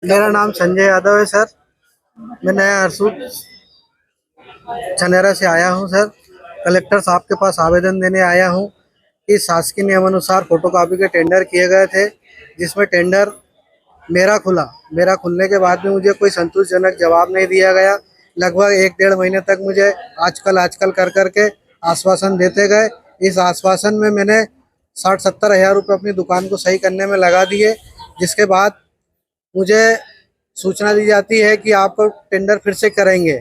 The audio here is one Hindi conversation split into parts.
मेरा नाम संजय यादव है सर। मैं नया हरसूद छनेरा से आया हूँ सर। कलेक्टर साहब के पास आवेदन देने आया हूँ कि शासकीय नियमानुसार फोटोकॉपी के टेंडर किए गए थे, जिसमें टेंडर मेरा खुलने के बाद भी मुझे कोई संतोषजनक जवाब नहीं दिया गया। लगभग 1 डेढ़ महीने तक मुझे आजकल आजकल कर करके आश्वासन देते गए। इस आश्वासन में मैंने 60-70 हज़ार रुपये अपनी दुकान को सही करने में लगा दिए, जिसके बाद मुझे सूचना दी जाती है कि आपको टेंडर फिर से करेंगे।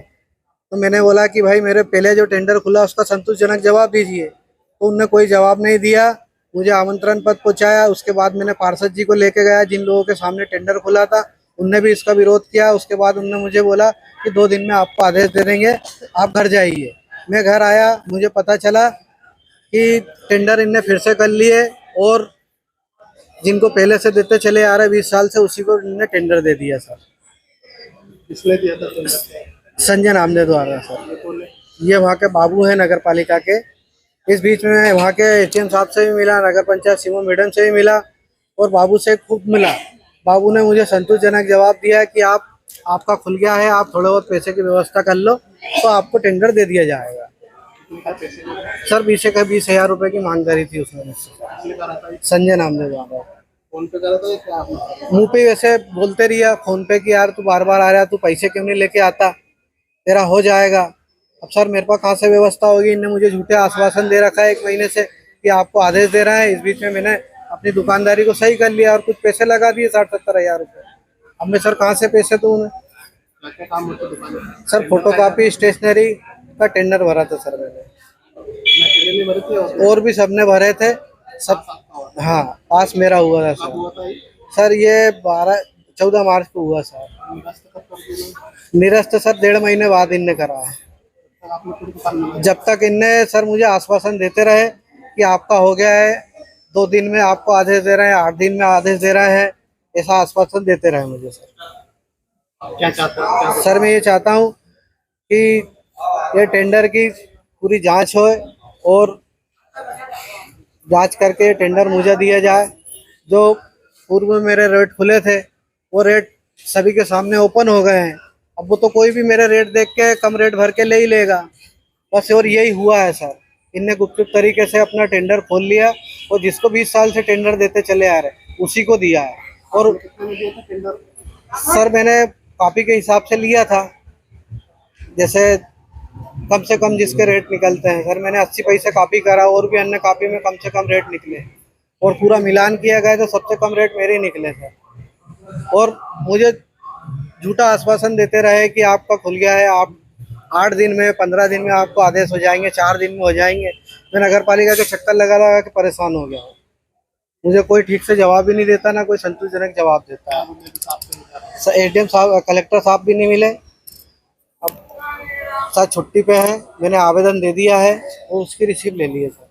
तो मैंने बोला कि भाई मेरे पहले जो टेंडर खुला उसका संतोषजनक जवाब दीजिए, तो उनने कोई जवाब नहीं दिया। मुझे आमंत्रण पत्र पहुंचाया, उसके बाद मैंने पार्षद जी को लेके गया, जिन लोगों के सामने टेंडर खुला था उनने भी इसका विरोध किया। उसके बाद उनने मुझे बोला कि 2 दिन में आपको आदेश दे देंगे, आप घर जाइए। मैं घर आया, मुझे पता चला कि टेंडर इनने फिर से कर लिए और जिनको पहले से देते चले आ रहे 20 साल से, उसी को इन्होंने टेंडर दे दिया सर। किसने दिया था टेंडर? संजय नामदेव द्वारा सर। ये कौन है? ये वहाँ के बाबू हैं नगर पालिका के। इस बीच में वहाँ के एचएम साहब से भी मिला, नगर पंचायत सीमा मैडम से भी मिला और बाबू से खूब मिला। बाबू ने मुझे संतोषजनक जवाब दिया कि आपका खुल गया है, आप थोड़े बहुत पैसे की व्यवस्था कर लो तो आपको टेंडर दे दिया जाएगा। कितना पैसे किसने सर 20,000 रुपये की मांग करी थी उसने मुझसे। करा था? संजय नामदेव द्वारा। फोन पे करा था या क्या आपने करा? मुँह पे वैसे बोलते रहिए फोन पे कि यार तू बार बार आ रहा है, तू पैसे क्यों नहीं लेके आता, तेरा हो जाएगा। अब सर मेरे पास कहाँ से व्यवस्था होगी? इनने मुझे झूठे आश्वासन दे रखा है 1 महीने से कि आपको आदेश दे रहा है। इस बीच में मैंने अपनी दुकानदारी को सही कर लिया और कुछ पैसे लगा दिए 60-70 हज़ार रुपये। अब मैं सर कहाँ से पैसे दूँ उन्हें? क्या क्या काम होता है दुकान में? सर फोटोकॉपी स्टेशनरी का टेंडर भरा था सर मैंने, मैं अकेले नहीं भरी थी और भी सबने भरे थे सब। आपका हुआ हाँ, पास मेरा हुआ था कब सर। हुआ था ये? सर ये 14 मार्च को हुआ सर। निरस्त कब कर दिए? निरस्त सर 1.5 महीने बाद इनने करा है। तब आपने पूरी दुकान में जब तक इनने सर मुझे आश्वासन देते रहे कि आपका हो गया है, 2 दिन में आपको आदेश दे रहे हैं, 8 दिन में आदेश दे रहे हैं, ऐसा आश्वासन देते रहे मुझे सर। क्या चाहते हैं? क्या सर मैं ये चाहता हूँ कि ये टेंडर की पूरी जांच हो और जांच करके टेंडर मुझे दिया जाए। जो पूर्व में मेरे रेट खुले थे वो रेट सभी के सामने ओपन हो गए हैं। अब वो तो कोई भी मेरे रेट देख के कम रेट भर के ले ही लेगा बस, और यही हुआ है सर। इनने गुपचुप तरीके से अपना टेंडर खोल लिया और जिसको 20 साल से टेंडर देते चले आ रहे उसी को दिया है। और कितने में दिया था टेंडर? सर मैंने कॉपी के हिसाब से लिया था, जैसे कम से कम जिसके रेट निकलते हैं सर, मैंने 80 पैसे कॉपी करा और भी अन्य कॉपी में कम से कम रेट निकले और पूरा मिलान किया गया तो सबसे कम रेट मेरे ही निकले थे। और मुझे झूठा आश्वासन देते रहे कि आपका खुल गया है, आप 8 दिन में 15 दिन में आपको आदेश हो जाएंगे, 4 दिन में हो जाएंगे। मैं नगर पालिका के चक्कर लगा लगा के परेशान हो गया हूँ। मुझे कोई ठीक से जवाब ही नहीं देता, ना कोई संतोषजनक जवाब देता है। सर एडीएम साहब, कलेक्टर साहब भी नहीं मिले। अब सर छुट्टी पे है, मैंने आवेदन दे दिया है और उसकी रिसीव ले ली है सर।